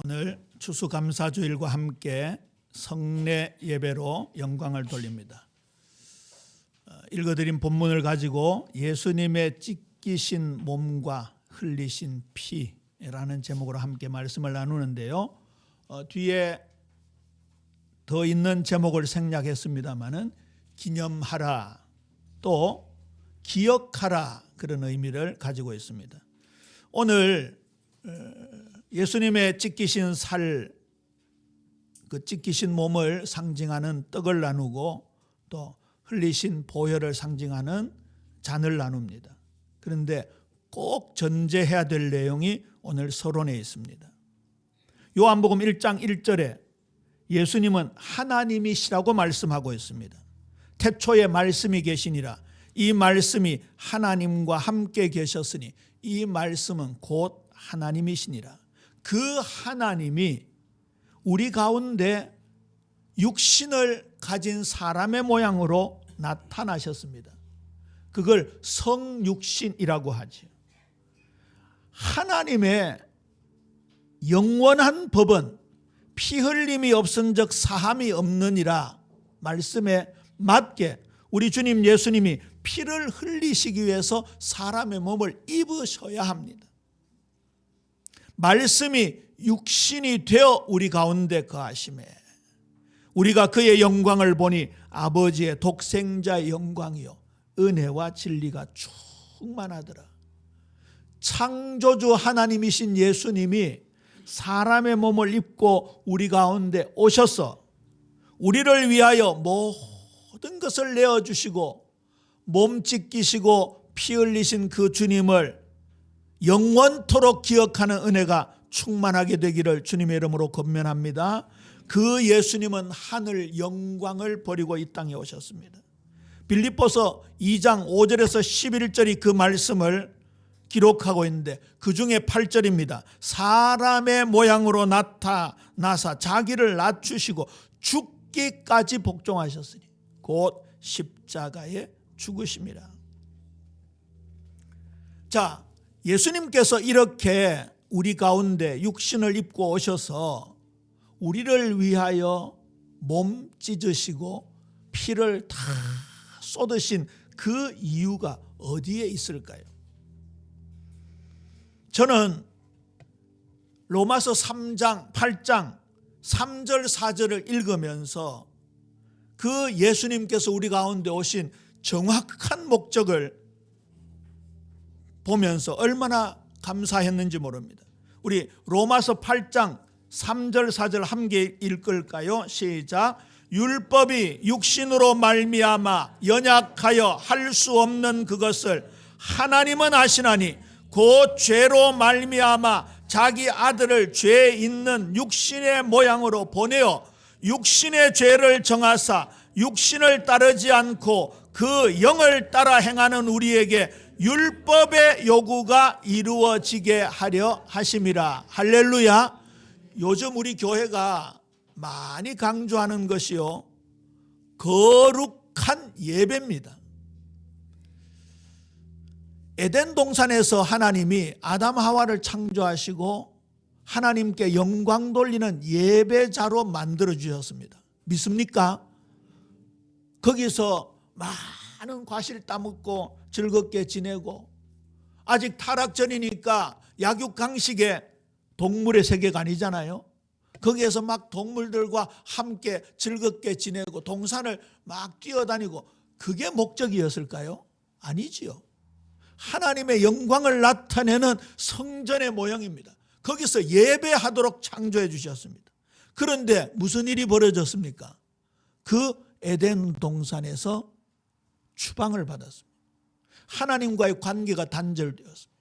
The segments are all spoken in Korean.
오늘 추수감사주일과 함께 성례 예배로 영광을 돌립니다. 읽어드린 본문을 가지고 예수님의 찢기신 몸과 흘리신 피라는 제목으로 함께 말씀을 나누는데요. 뒤에 더 있는 제목을 생략했습니다마는 기념하라 또 기억하라 그런 의미를 가지고 있습니다. 오늘 예수님의 찢기신 살, 그 찢기신 몸을 상징하는 떡을 나누고 또 흘리신 보혈을 상징하는 잔을 나눕니다. 그런데 꼭 전제해야 될 내용이 오늘 서론에 있습니다. 요한복음 1장 1절에 예수님은 하나님이시라고 말씀하고 있습니다. 태초에 말씀이 계시니라. 이 말씀이 하나님과 함께 계셨으니 이 말씀은 곧 하나님이시니라. 그 하나님이 우리 가운데 육신을 가진 사람의 모양으로 나타나셨습니다. 그걸 성육신이라고 하죠. 하나님의 영원한 법은 피 흘림이 없은즉 사함이 없느니라 말씀에 맞게 우리 주님 예수님이 피를 흘리시기 위해서 사람의 몸을 입으셔야 합니다. 말씀이 육신이 되어 우리 가운데 거하심에 우리가 그의 영광을 보니 아버지의 독생자의 영광이요 은혜와 진리가 충만하더라. 창조주 하나님이신 예수님이 사람의 몸을 입고 우리 가운데 오셔서 우리를 위하여 모든 것을 내어주시고 몸 찢기시고 피 흘리신 그 주님을 영원토록 기억하는 은혜가 충만하게 되기를 주님의 이름으로 권면합니다. 그 예수님은 하늘 영광을 버리고 이 땅에 오셨습니다. 빌립보서 2장 5절에서 11절이 그 말씀을 기록하고 있는데 그 중에 8절입니다. 사람의 모양으로 나타나사 자기를 낮추시고 죽기까지 복종하셨으니 곧 십자가에 죽으심이라. 자, 예수님께서 이렇게 우리 가운데 육신을 입고 오셔서 우리를 위하여 몸 찢으시고 피를 다 쏟으신 그 이유가 어디에 있을까요? 저는 로마서 3장 8장 3절 4절을 읽으면서 그 예수님께서 우리 가운데 오신 정확한 목적을 보면서 얼마나 감사했는지 모릅니다. 우리 로마서 8장 3절 4절 함께 읽을까요? 시작. 율법이 육신으로 말미암아 연약하여 할 수 없는 그것을 하나님은 아시나니 곧 죄로 말미암아 자기 아들을 죄 있는 육신의 모양으로 보내어 육신의 죄를 정하사 육신을 따르지 않고 그 영을 따라 행하는 우리에게 율법의 요구가 이루어지게 하려 하심이라. 할렐루야. 요즘 우리 교회가 많이 강조하는 것이요 거룩한 예배입니다. 에덴 동산에서 하나님이 아담 하와를 창조하시고 하나님께 영광 돌리는 예배자로 만들어 주셨습니다. 믿습니까? 거기서 많은 과실 따먹고 즐겁게 지내고 아직 타락 전이니까 약육강식의 동물의 세계가 아니잖아요. 거기에서 막 동물들과 함께 즐겁게 지내고 동산을 막 뛰어다니고 그게 목적이었을까요? 아니지요. 하나님의 영광을 나타내는 성전의 모형입니다. 거기서 예배하도록 창조해 주셨습니다. 그런데 무슨 일이 벌어졌습니까? 그 에덴 동산에서 추방을 받았습니다. 하나님과의 관계가 단절되었습니다.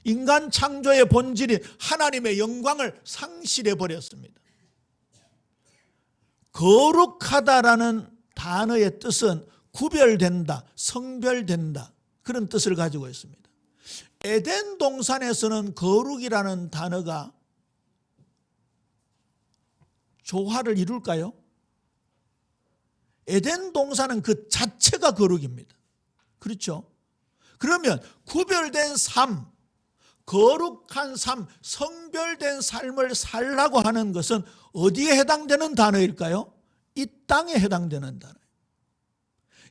인간 창조의 본질인 하나님의 영광을 상실해 버렸습니다. 거룩하다라는 단어의 뜻은 구별된다, 성별된다 그런 뜻을 가지고 있습니다. 에덴 동산에서는 거룩이라는 단어가 조화를 이룰까요? 에덴 동산은 그 자체가 거룩입니다. 그렇죠? 그러면 구별된 삶, 거룩한 삶, 성별된 삶을 살라고 하는 것은 어디에 해당되는 단어일까요? 이 땅에 해당되는 단어예요.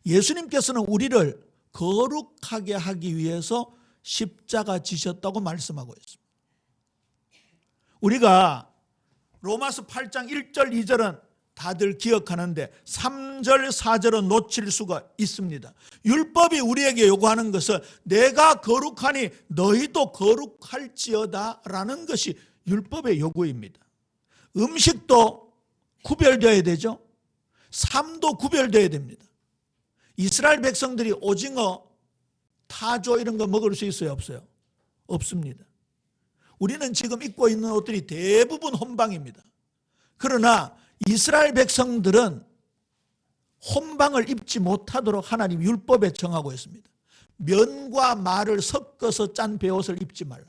예수님께서는 우리를 거룩하게 하기 위해서 십자가 지셨다고 말씀하고 있습니다. 우리가 로마서 8장 1절 2절은 다들 기억하는데 3절 4절은 놓칠 수가 있습니다. 율법이 우리에게 요구하는 것은 내가 거룩하니 너희도 거룩할지어다 라는 것이 율법의 요구입니다. 음식도 구별되어야 되죠. 삶도 구별되어야 됩니다. 이스라엘 백성들이 오징어, 타조 이런 거 먹을 수 있어요? 없어요? 없습니다. 우리는 지금 입고 있는 옷들이 대부분 혼방입니다. 그러나 이스라엘 백성들은 혼방을 입지 못하도록 하나님 율법에 정하고 있습니다. 면과 말을 섞어서 짠 베옷을 입지 말라.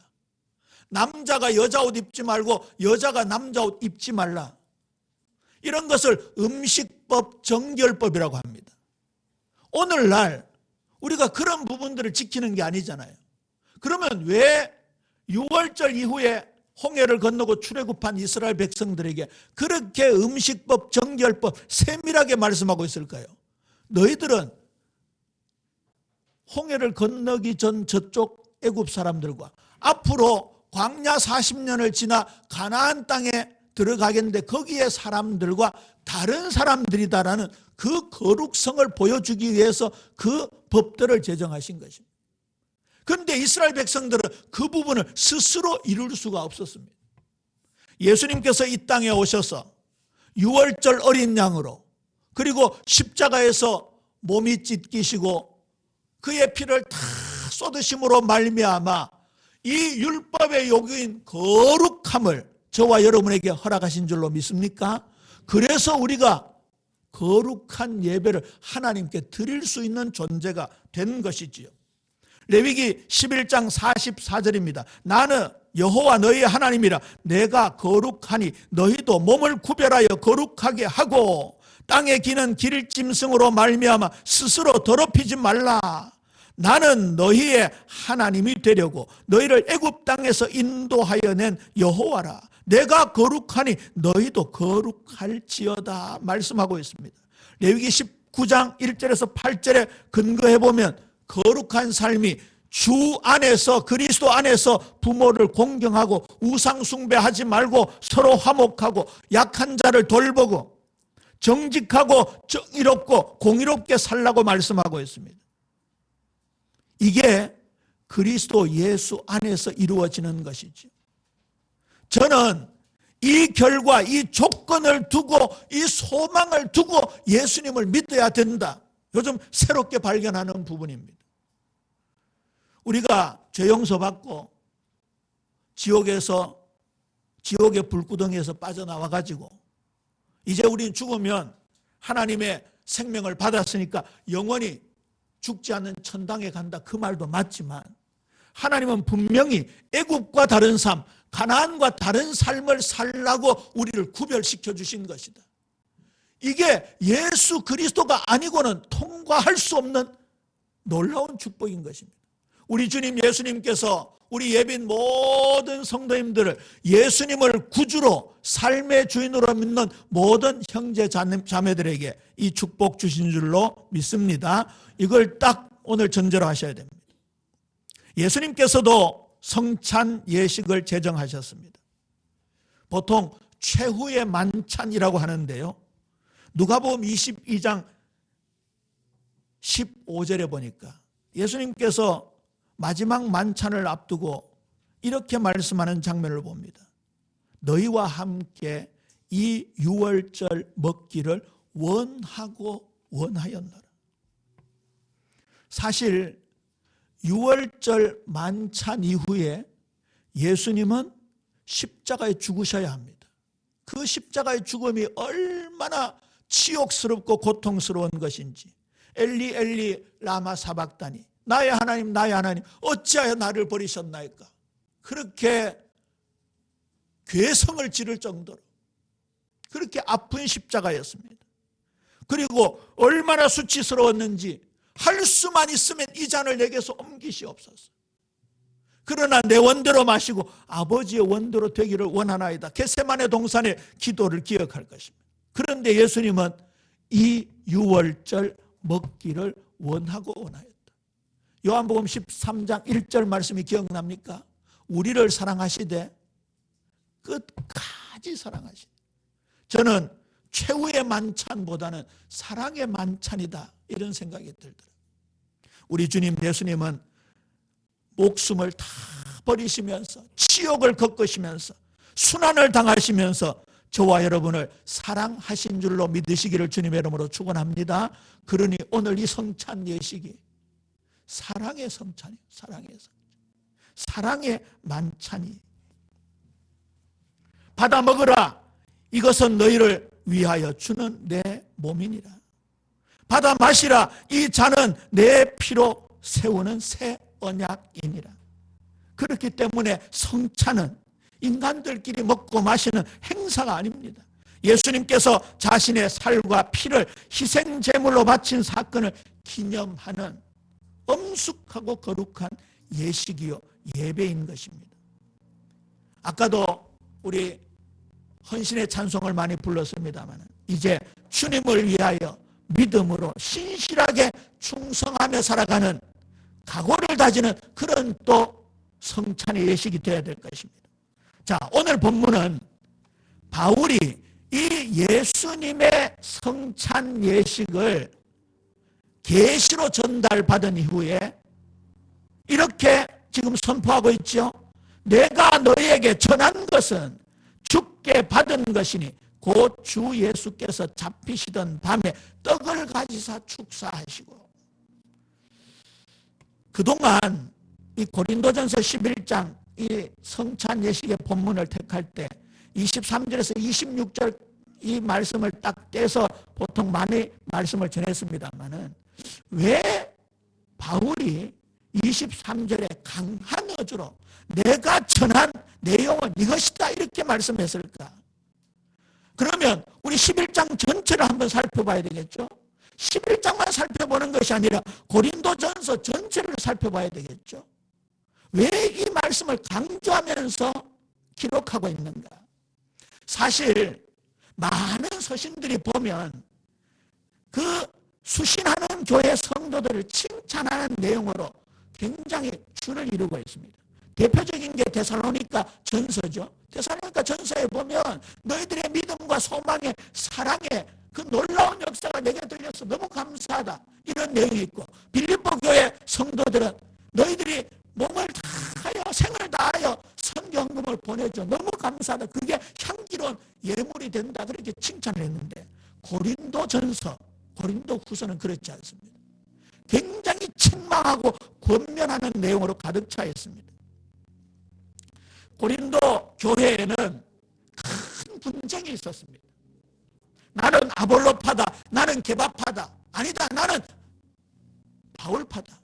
남자가 여자 옷 입지 말고 여자가 남자 옷 입지 말라. 이런 것을 음식법, 정결법이라고 합니다. 오늘날 우리가 그런 부분들을 지키는 게 아니잖아요. 그러면 왜 6월절 이후에 홍해를 건너고 출애굽한 이스라엘 백성들에게 그렇게 음식법, 정결법 세밀하게 말씀하고 있을까요? 너희들은 홍해를 건너기 전 저쪽 애굽 사람들과 앞으로 광야 40년을 지나 가나안 땅에 들어가겠는데 거기에 사람들과 다른 사람들이다라는 그 거룩성을 보여주기 위해서 그 법들을 제정하신 것입니다. 그런데 이스라엘 백성들은 그 부분을 스스로 이룰 수가 없었습니다. 예수님께서 이 땅에 오셔서 6월절 어린 양으로 그리고 십자가에서 몸이 찢기시고 그의 피를 다 쏟으심으로 말미암아 이 율법의 요구인 거룩함을 저와 여러분에게 허락하신 줄로 믿습니까? 그래서 우리가 거룩한 예배를 하나님께 드릴 수 있는 존재가 된 것이지요. 레위기 11장 44절입니다. 나는 여호와 너희의 하나님이라. 내가 거룩하니 너희도 몸을 구별하여 거룩하게 하고 땅에 기는 길짐승으로 말미암아 스스로 더럽히지 말라. 나는 너희의 하나님이 되려고 너희를 애굽 땅에서 인도하여 낸 여호와라. 내가 거룩하니 너희도 거룩할지어다 말씀하고 있습니다. 레위기 19장 1절에서 8절에 근거해 보면 거룩한 삶이 주 안에서 그리스도 안에서 부모를 공경하고 우상 숭배하지 말고 서로 화목하고 약한 자를 돌보고 정직하고 정의롭고 공의롭게 살라고 말씀하고 있습니다. 이게 그리스도 예수 안에서 이루어지는 것이죠. 저는 이 결과, 이 조건을 두고 이 소망을 두고 예수님을 믿어야 된다. 요즘 새롭게 발견하는 부분입니다. 우리가 죄 용서 받고 지옥의 불구덩이에서 빠져나와 가지고 이제 우리는 죽으면 하나님의 생명을 받았으니까 영원히 죽지 않는 천당에 간다. 그 말도 맞지만 하나님은 분명히 애굽과 다른 삶, 가나안과 다른 삶을 살라고 우리를 구별시켜 주신 것이다. 이게 예수 그리스도가 아니고는 통과할 수 없는 놀라운 축복인 것입니다. 우리 주님 예수님께서 우리 예빈 모든 성도님들을 예수님을 구주로 삶의 주인으로 믿는 모든 형제 자매들에게 이 축복 주신 줄로 믿습니다. 이걸 딱 오늘 전제로 하셔야 됩니다. 예수님께서도 성찬 예식을 제정하셨습니다. 보통 최후의 만찬이라고 하는데요. 누가복음 22장 15절에 보니까 예수님께서 마지막 만찬을 앞두고 이렇게 말씀하는 장면을 봅니다. 너희와 함께 이 유월절 먹기를 원하고 원하였노라. 사실 유월절 만찬 이후에 예수님은 십자가에 죽으셔야 합니다. 그 십자가의 죽음이 얼마나 치욕스럽고 고통스러운 것인지. 엘리 엘리 라마 사박다니, 나의 하나님 나의 하나님 어찌하여 나를 버리셨나이까. 그렇게 괴성을 지를 정도로 그렇게 아픈 십자가였습니다. 그리고 얼마나 수치스러웠는지 할 수만 있으면 이 잔을 내게서 옮기시옵소서. 그러나 내 원대로 마시고 아버지의 원대로 되기를 원하나이다. 겟세마네 동산의 기도를 기억할 것입니다. 그런데 예수님은 이 유월절 먹기를 원하였다. 요한복음 13장 1절 말씀이 기억납니까? 우리를 사랑하시되 끝까지 사랑하시되. 저는 최후의 만찬보다는 사랑의 만찬이다, 이런 생각이 들더라고요. 우리 주님 예수님은 목숨을 다 버리시면서 지옥을 겪으시면서 순환을 당하시면서 저와 여러분을 사랑하신 줄로 믿으시기를 주님의 이름으로 축원합니다. 그러니 오늘 이 성찬 예식이 사랑의 성찬이에요. 사랑의 성찬. 사랑의 만찬이. 받아 먹으라. 이것은 너희를 위하여 주는 내 몸이니라. 받아 마시라. 이 잔은 내 피로 세우는 새 언약이니라. 그렇기 때문에 성찬은 인간들끼리 먹고 마시는 행사가 아닙니다. 예수님께서 자신의 살과 피를 희생제물로 바친 사건을 기념하는 엄숙하고 거룩한 예식이요 예배인 것입니다. 아까도 우리 헌신의 찬송을 많이 불렀습니다만 이제 주님을 위하여 믿음으로 신실하게 충성하며 살아가는 각오를 다지는 그런 또 성찬의 예식이 되어야 될 것입니다. 자, 오늘 본문은 바울이 이 예수님의 성찬 예식을 계시로 전달받은 이후에 이렇게 지금 선포하고 있죠. 내가 너희에게 전한 것은 주께 받은 것이니 곧 주 예수께서 잡히시던 밤에 떡을 가지사 축사하시고. 그동안 이 고린도전서 11장 이 성찬 예식의 본문을 택할 때 23절에서 26절 이 말씀을 딱 떼서 보통 많이 말씀을 전했습니다만은 왜 바울이 23절에 강한 어조로 내가 전한 내용은 이것이다 이렇게 말씀했을까? 그러면 우리 11장 전체를 한번 살펴봐야 되겠죠? 11장만 살펴보는 것이 아니라 고린도전서 전체를 살펴봐야 되겠죠? 왜 이 말씀을 강조하면서 기록하고 있는가? 사실 많은 서신들이 보면 그 수신하는 교회 성도들을 칭찬하는 내용으로 굉장히 줄을 이루고 있습니다. 대표적인 게 데살로니가 전서죠. 데살로니가 전서에 보면 너희들의 믿음과 소망의 사랑의 그 놀라운 역사가 내게 들려서 너무 감사하다 이런 내용이 있고, 빌립보 교회 성도들은 너희들이 몸을 다하여 생을 다하여 선경금을 보내줘 너무 감사하다, 그게 향기로운 예물이 된다, 그렇게 칭찬을 했는데 고린도전서, 고린도후서는 그렇지 않습니다. 굉장히 책망하고 권면하는 내용으로 가득 차 있습니다. 고린도 교회에는 큰 분쟁이 있었습니다. 나는 아볼로파다, 나는 게바파다, 아니다 나는 바울파다,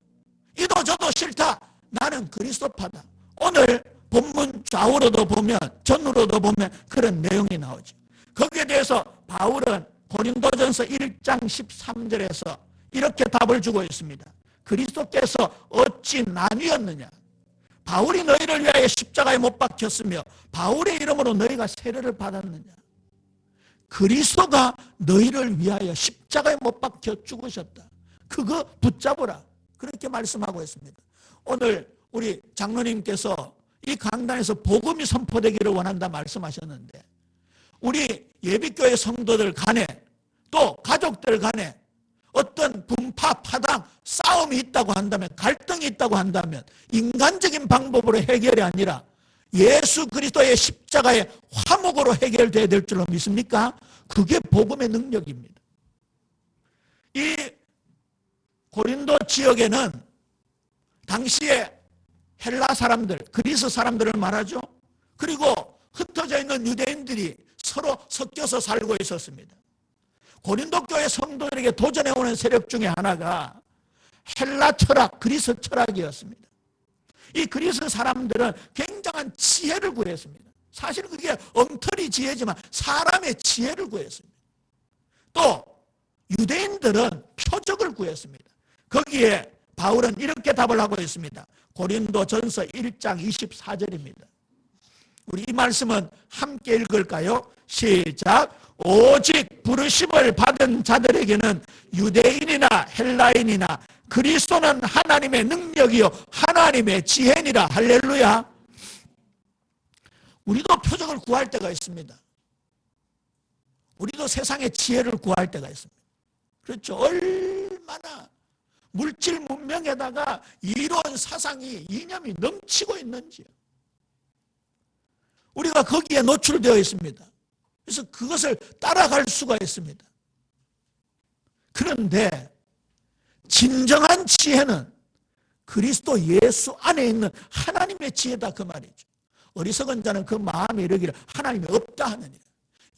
이도 저도 싫다, 나는 그리스도파다. 오늘 본문 좌우로도 보면 전으로도 보면 그런 내용이 나오죠. 거기에 대해서 바울은 고린도전서 1장 13절에서 이렇게 답을 주고 있습니다. 그리스도께서 어찌 나뉘었느냐? 바울이 너희를 위하여 십자가에 못 박혔으며 바울의 이름으로 너희가 세례를 받았느냐? 그리스도가 너희를 위하여 십자가에 못 박혀 죽으셨다. 그거 붙잡으라. 그렇게 말씀하고 있습니다. 오늘 우리 장로님께서 이 강단에서 복음이 선포되기를 원한다 말씀하셨는데, 우리 예비교회 성도들 간에 또 가족들 간에 어떤 분파, 파당, 싸움이 있다고 한다면, 갈등이 있다고 한다면 인간적인 방법으로 해결이 아니라 예수 그리스도의 십자가의 화목으로 해결돼야 될 줄로 믿습니까? 그게 복음의 능력입니다. 이 고린도 지역에는 당시에 헬라 사람들, 그리스 사람들을 말하죠. 그리고 흩어져 있는 유대인들이 서로 섞여서 살고 있었습니다. 고린도 교회 성도들에게 도전해오는 세력 중에 하나가 헬라 철학, 그리스 철학이었습니다. 이 그리스 사람들은 굉장한 지혜를 구했습니다. 사실 그게 엉터리 지혜지만 사람의 지혜를 구했습니다. 또 유대인들은 표적을 구했습니다. 거기에 바울은 이렇게 답을 하고 있습니다. 고린도전서 1장 24절입니다. 우리 이 말씀은 함께 읽을까요? 시작. 오직 부르심을 받은 자들에게는 유대인이나 헬라인이나 그리스도는 하나님의 능력이요 하나님의 지혜니라. 할렐루야. 우리도 표적을 구할 때가 있습니다. 우리도 세상의 지혜를 구할 때가 있습니다. 그렇죠. 얼마나 물질 문명에다가 이론 사상이 이념이 넘치고 있는지요. 우리가 거기에 노출되어 있습니다. 그래서 그것을 따라갈 수가 있습니다. 그런데 진정한 지혜는 그리스도 예수 안에 있는 하나님의 지혜다 그 말이죠. 어리석은 자는 그 마음에 이르기를 하나님이 없다 하느니라.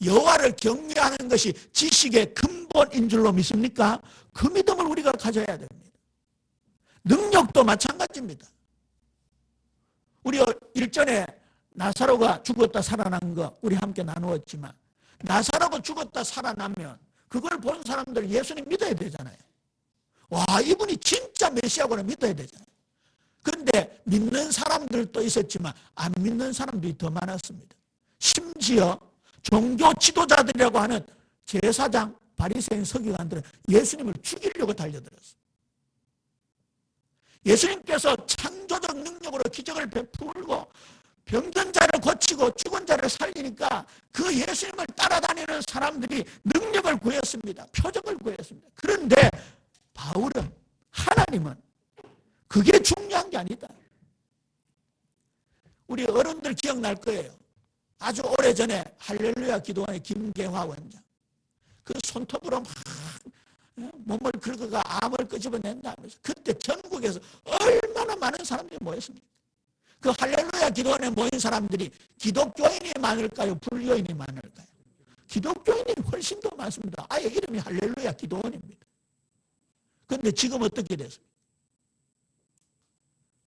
여호와를 경외하는 것이 지식의 근본인 줄로 믿습니까? 그 믿음을 우리가 가져야 됩니다. 능력도 마찬가지입니다. 우리 일전에 나사로가 죽었다 살아난 거 우리 함께 나누었지만, 나사로가 죽었다 살아나면 그걸 본 사람들 예수님 믿어야 되잖아요. 와, 이분이 진짜 메시아구나 믿어야 되잖아요. 그런데 믿는 사람들도 있었지만 안 믿는 사람들이 더 많았습니다. 심지어 종교 지도자들이라고 하는 제사장, 바리새인, 서기관들은 예수님을 죽이려고 달려들었어요. 예수님께서 창조적 능력으로 기적을 베풀고 병든 자를 고치고 죽은 자를 살리니까 그 예수님을 따라다니는 사람들이 능력을 구했습니다. 표적을 구했습니다. 그런데 바울은, 하나님은 그게 중요한 게 아니다. 우리 어른들 기억날 거예요. 아주 오래전에 할렐루야 기도원의 김계화 원장, 그 손톱으로 막 몸을 긁어가 암을 끄집어낸다면서 그때 전국에서 얼마나 많은 사람들이 모였습니까? 그 할렐루야 기도원에 모인 사람들이 기독교인이 많을까요? 불교인이 많을까요? 기독교인이 훨씬 더 많습니다. 아예 이름이 할렐루야 기도원입니다. 그런데 지금 어떻게 됐습니까?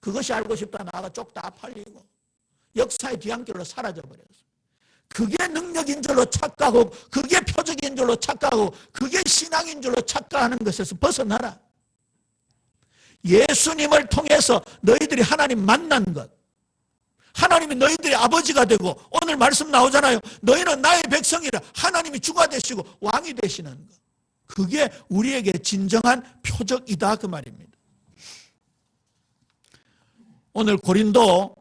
그것이 알고 싶다 나가 쪽 다 팔리고 역사의 뒤안길로 사라져버렸어요. 그게 능력인 줄로 착각하고 그게 표적인 줄로 착각하고 그게 신앙인 줄로 착각하는 것에서 벗어나라. 예수님을 통해서 너희들이 하나님 만난 것, 하나님이 너희들의 아버지가 되고 오늘 말씀 나오잖아요. 너희는 나의 백성이라 하나님이 주가 되시고 왕이 되시는 것, 그게 우리에게 진정한 표적이다 그 말입니다. 오늘 고린도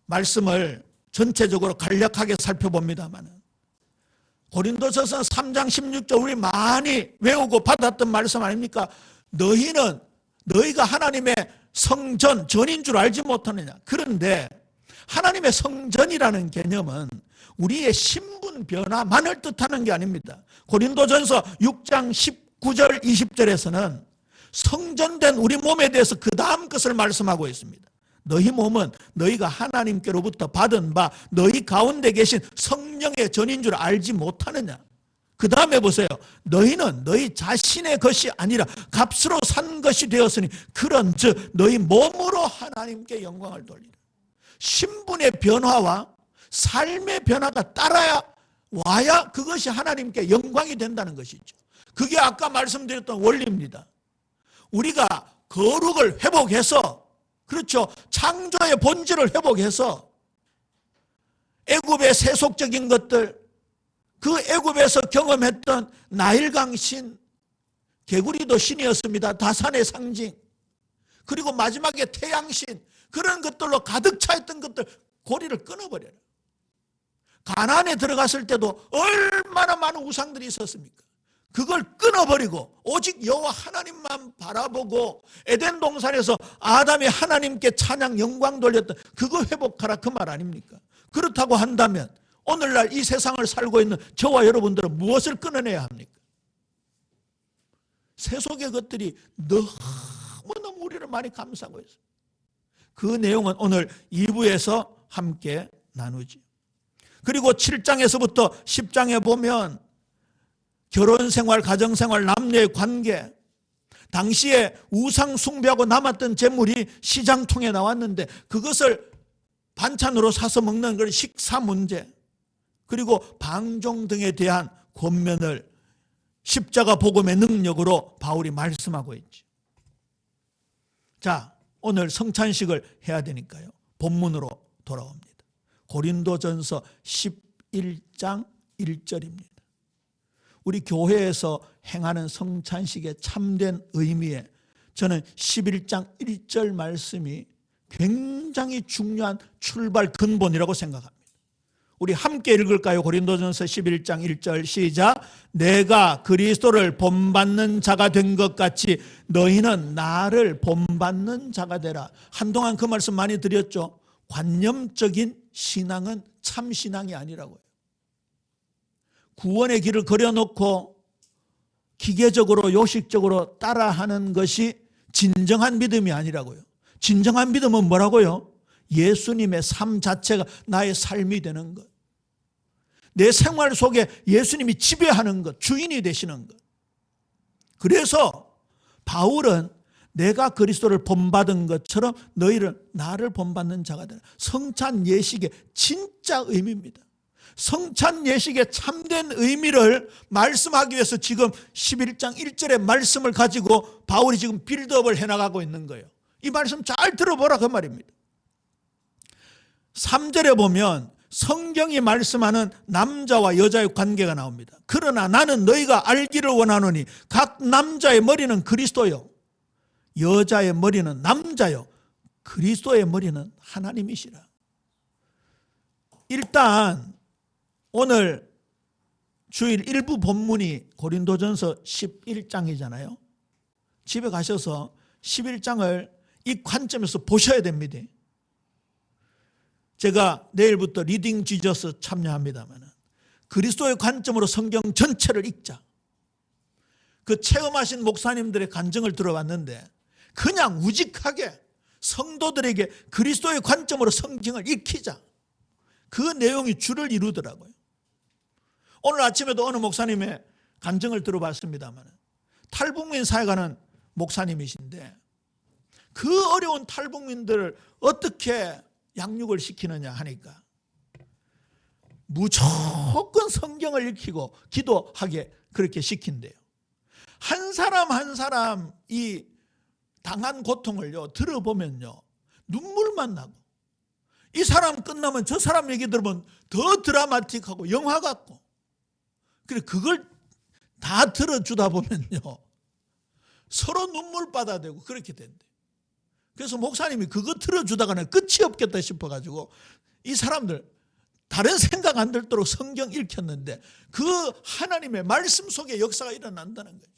말씀을 전체적으로 간략하게 살펴봅니다만, 고린도서서 3장 16절 우리 많이 외우고 받았던 말씀 아닙니까? 너희가 하나님의 성전, 전인 줄 알지 못하느냐. 그런데 하나님의 성전이라는 개념은 우리의 신분 변화만을 뜻하는 게 아닙니다. 고린도전서 6장 19절 20절에서는 성전된 우리 몸에 대해서 그 다음 것을 말씀하고 있습니다. 너희 몸은 너희가 하나님께로부터 받은 바 너희 가운데 계신 성령의 전인 줄 알지 못하느냐. 그 다음에 보세요. 너희는 너희 자신의 것이 아니라 값으로 산 것이 되었으니 그런즉 너희 몸으로 하나님께 영광을 돌리라. 신분의 변화와 삶의 변화가 따라야 와야 그것이 하나님께 영광이 된다는 것이죠. 그게 아까 말씀드렸던 원리입니다. 우리가 거룩을 회복해서, 그렇죠, 창조의 본질을 회복해서 애굽의 세속적인 것들, 그 애굽에서 경험했던 나일강 신, 개구리도 신이었습니다. 다산의 상징. 그리고 마지막에 태양신, 그런 것들로 가득 차 있던 것들 고리를 끊어버려요. 가나안에 들어갔을 때도 얼마나 많은 우상들이 있었습니까? 그걸 끊어버리고 오직 여호와 하나님만 바라보고 에덴 동산에서 아담이 하나님께 찬양 영광 돌렸던 그거 회복하라 그 말 아닙니까? 그렇다고 한다면 오늘날 이 세상을 살고 있는 저와 여러분들은 무엇을 끊어내야 합니까? 세속의 것들이 너무너무 우리를 많이 감싸고 있어요. 그 내용은 오늘 2부에서 함께 나누지. 그리고 7장에서부터 10장에 보면 결혼생활, 가정생활, 남녀의 관계, 당시에 우상 숭배하고 남았던 재물이 시장통에 나왔는데 그것을 반찬으로 사서 먹는 그런 식사 문제, 그리고 방종 등에 대한 권면을 십자가 복음의 능력으로 바울이 말씀하고 있지. 자, 오늘 성찬식을 해야 되니까요. 본문으로 돌아옵니다. 고린도전서 11장 1절입니다. 우리 교회에서 행하는 성찬식의 참된 의미에 저는 11장 1절 말씀이 굉장히 중요한 출발 근본이라고 생각합니다. 우리 함께 읽을까요? 고린도전서 11장 1절 시작. 내가 그리스도를 본받는 자가 된 것 같이 너희는 나를 본받는 자가 되라. 한동안 그 말씀 많이 드렸죠. 관념적인 신앙은 참 신앙이 아니라고요. 구원의 길을 그려놓고 기계적으로 요식적으로 따라하는 것이 진정한 믿음이 아니라고요. 진정한 믿음은 뭐라고요? 예수님의 삶 자체가 나의 삶이 되는 것. 내 생활 속에 예수님이 지배하는 것, 주인이 되시는 것. 그래서 바울은 내가 그리스도를 본받은 것처럼 너희를 나를 본받는 자가 되라. 성찬 예식의 진짜 의미입니다. 성찬 예식의 참된 의미를 말씀하기 위해서 지금 11장 1절의 말씀을 가지고 바울이 지금 빌드업을 해나가고 있는 거예요. 이 말씀 잘 들어보라 그 말입니다. 3절에 보면 성경이 말씀하는 남자와 여자의 관계가 나옵니다. 그러나 나는 너희가 알기를 원하노니 각 남자의 머리는 그리스도요, 여자의 머리는 남자요, 그리스도의 머리는 하나님이시라. 일단 오늘 주일 일부 본문이 고린도전서 11장이잖아요. 집에 가셔서 11장을 이 관점에서 보셔야 됩니다. 제가 내일부터 리딩 지저스 참여합니다만 그리스도의 관점으로 성경 전체를 읽자. 그 체험하신 목사님들의 간증을 들어봤는데 그냥 우직하게 성도들에게 그리스도의 관점으로 성경을 읽히자. 그 내용이 주를 이루더라고요. 오늘 아침에도 어느 목사님의 간증을 들어봤습니다만 탈북민 사역하는 목사님이신데 그 어려운 탈북민들을 어떻게 양육을 시키느냐 하니까 무조건 성경을 읽히고 기도하게 그렇게 시킨대요. 한 사람 한 사람 이 당한 고통을요 들어보면요 눈물만 나고, 이 사람 끝나면 저 사람 얘기 들으면 더 드라마틱하고 영화 같고, 그래 그걸 다 들어주다 보면요 서로 눈물바다 되고 그렇게 된대. 그래서 목사님이 그거 들어주다가는 끝이 없겠다 싶어가지고 이 사람들 다른 생각 안 들도록 성경 읽혔는데 그 하나님의 말씀 속에 역사가 일어난다는 거죠.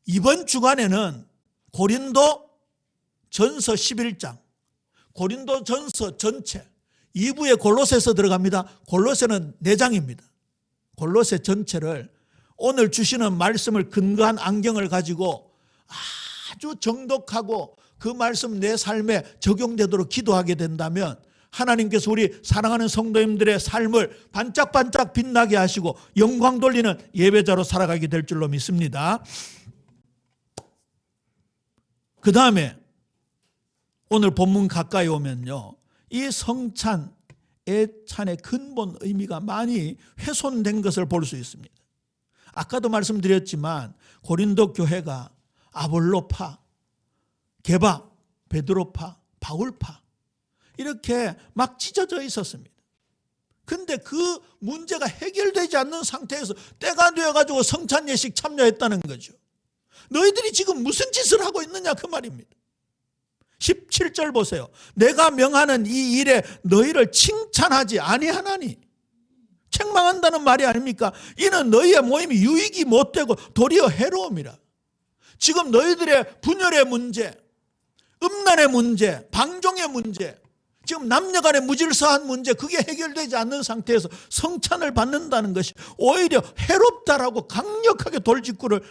이번 주간에는 고린도 전서 11장, 고린도 전서 전체, 2부에 골로새서 들어갑니다. 골로새는 4장입니다. 골로새 전체를 오늘 주시는 말씀을 근거한 안경을 가지고 아주 정독하고 그 말씀 내 삶에 적용되도록 기도하게 된다면 하나님께서 우리 사랑하는 성도님들의 삶을 반짝반짝 빛나게 하시고 영광 돌리는 예배자로 살아가게 될 줄로 믿습니다. 그 다음에 오늘 본문 가까이 오면요 이 성찬, 애찬의 근본 의미가 많이 훼손된 것을 볼 수 있습니다. 아까도 말씀드렸지만 고린도 교회가 아볼로파, 게바, 베드로파, 바울파 이렇게 막 찢어져 있었습니다. 근데 그 문제가 해결되지 않는 상태에서 때가 되어가지고 성찬 예식 참여했다는 거죠. 너희들이 지금 무슨 짓을 하고 있느냐 그 말입니다. 17절 보세요. 내가 명하는 이 일에 너희를 칭찬하지 아니하나니. 책망한다는 말이 아닙니까? 이는 너희의 모임이 유익이 못되고 도리어 해로움이라. 지금 너희들의 분열의 문제, 음란의 문제, 방종의 문제, 지금 남녀간의 무질서한 문제, 그게 해결되지 않는 상태에서 성찬을 받는다는 것이 오히려 해롭다라고 강력하게 돌직구를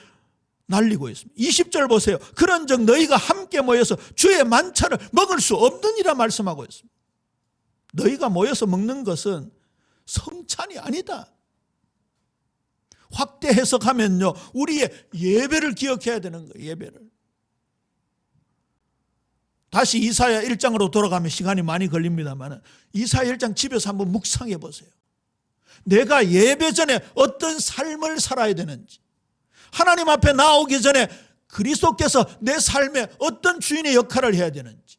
날리고 있습니다. 20절 보세요. 그런즉 너희가 함께 모여서 주의 만찬을 먹을 수 없느니라 말씀하고 있습니다. 너희가 모여서 먹는 것은 성찬이 아니다. 확대 해석하면요 우리의 예배를 기억해야 되는 거예요. 예배를. 다시 이사야 1장으로 돌아가면 시간이 많이 걸립니다만 이사야 1장 집에서 한번 묵상해 보세요. 내가 예배 전에 어떤 삶을 살아야 되는지, 하나님 앞에 나오기 전에 그리스도께서 내 삶에 어떤 주인의 역할을 해야 되는지,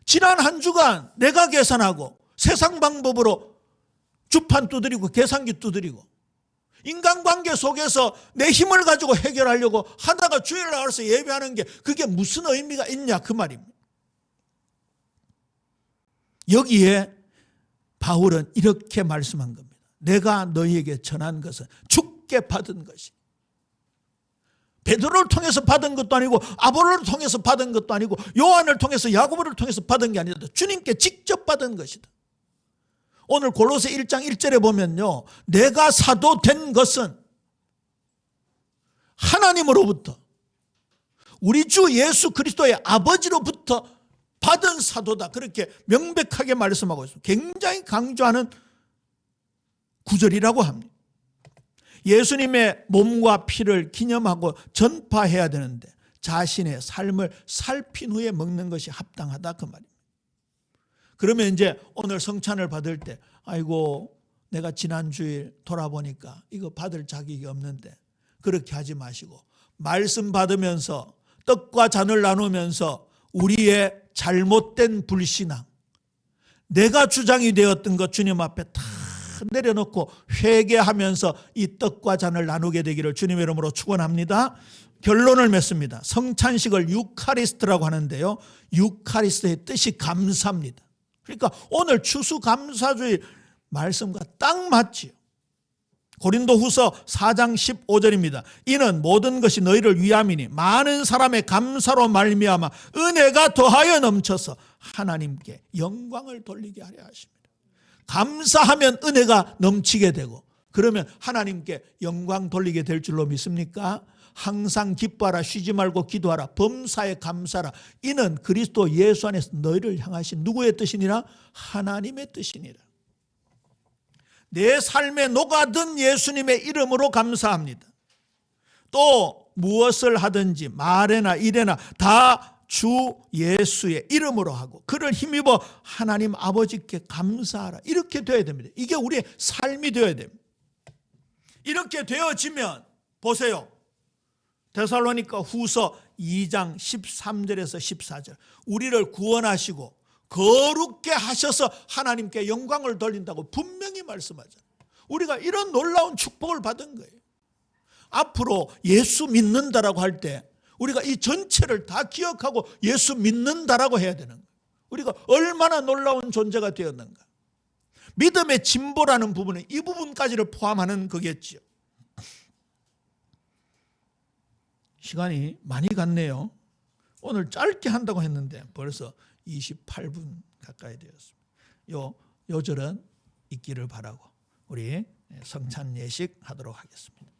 지난 한 주간 내가 계산하고 세상 방법으로 주판 두드리고 계산기 두드리고 인간관계 속에서 내 힘을 가지고 해결하려고 하다가 주일날 나와서 예배하는 게 그게 무슨 의미가 있냐 그 말입니다. 여기에 바울은 이렇게 말씀한 겁니다. 내가 너희에게 전한 것은 주께 받은 것이, 베드로를 통해서 받은 것도 아니고 아볼로를 통해서 받은 것도 아니고 요한을 통해서 야고보를 통해서 받은 게 아니다. 주님께 직접 받은 것이다. 오늘 골로새 1장 1절에 보면요, 내가 사도 된 것은 하나님으로부터, 우리 주 예수 그리스도의 아버지로부터 받은 사도다, 그렇게 명백하게 말씀하고 있습니다. 굉장히 강조하는 구절이라고 합니다. 예수님의 몸과 피를 기념하고 전파해야 되는데 자신의 삶을 살핀 후에 먹는 것이 합당하다 그 말입니다. 그러면 이제 오늘 성찬을 받을 때 아이고 내가 지난 주일 돌아보니까 이거 받을 자격이 없는데, 그렇게 하지 마시고 말씀 받으면서 떡과 잔을 나누면서 우리의 잘못된 불신앙, 내가 주장이 되었던 것 주님 앞에 다 내려놓고 회개하면서 이 떡과 잔을 나누게 되기를 주님의 이름으로 축원합니다. 결론을 맺습니다. 성찬식을 유카리스트라고 하는데요, 유카리스트의 뜻이 감사입니다. 그러니까 오늘 추수감사주일 말씀과 딱 맞지요. 고린도후서 4장 15절입니다. 이는 모든 것이 너희를 위함이니 많은 사람의 감사로 말미암아 은혜가 더하여 넘쳐서 하나님께 영광을 돌리게 하려 하십니다. 감사하면 은혜가 넘치게 되고, 그러면 하나님께 영광 돌리게 될 줄로 믿습니까? 항상 기뻐하라, 쉬지 말고 기도하라, 범사에 감사하라. 이는 그리스도 예수 안에서 너희를 향하신 누구의 뜻이니라? 하나님의 뜻이니라. 내 삶에 녹아든 예수님의 이름으로 감사합니다. 또 무엇을 하든지 말에나 일에나 다 주 예수의 이름으로 하고 그를 힘입어 하나님 아버지께 감사하라. 이렇게 되어야 됩니다. 이게 우리의 삶이 되어야 됩니다. 이렇게 되어지면 보세요. 데살로니가 후서 2장 13절에서 14절, 우리를 구원하시고 거룩게 하셔서 하나님께 영광을 돌린다고 분명히 말씀하잖아요. 우리가 이런 놀라운 축복을 받은 거예요. 앞으로 예수 믿는다라고 할 때 우리가 이 전체를 다 기억하고 예수 믿는다라고 해야 되는 거예요. 우리가 얼마나 놀라운 존재가 되었는가. 믿음의 진보라는 부분은 이 부분까지를 포함하는 거겠지요. 시간이 많이 갔네요. 오늘 짧게 한다고 했는데 벌써 28분 가까이 되었습니다. 요 절은 있기를 바라고 우리 성찬 예식 하도록 하겠습니다.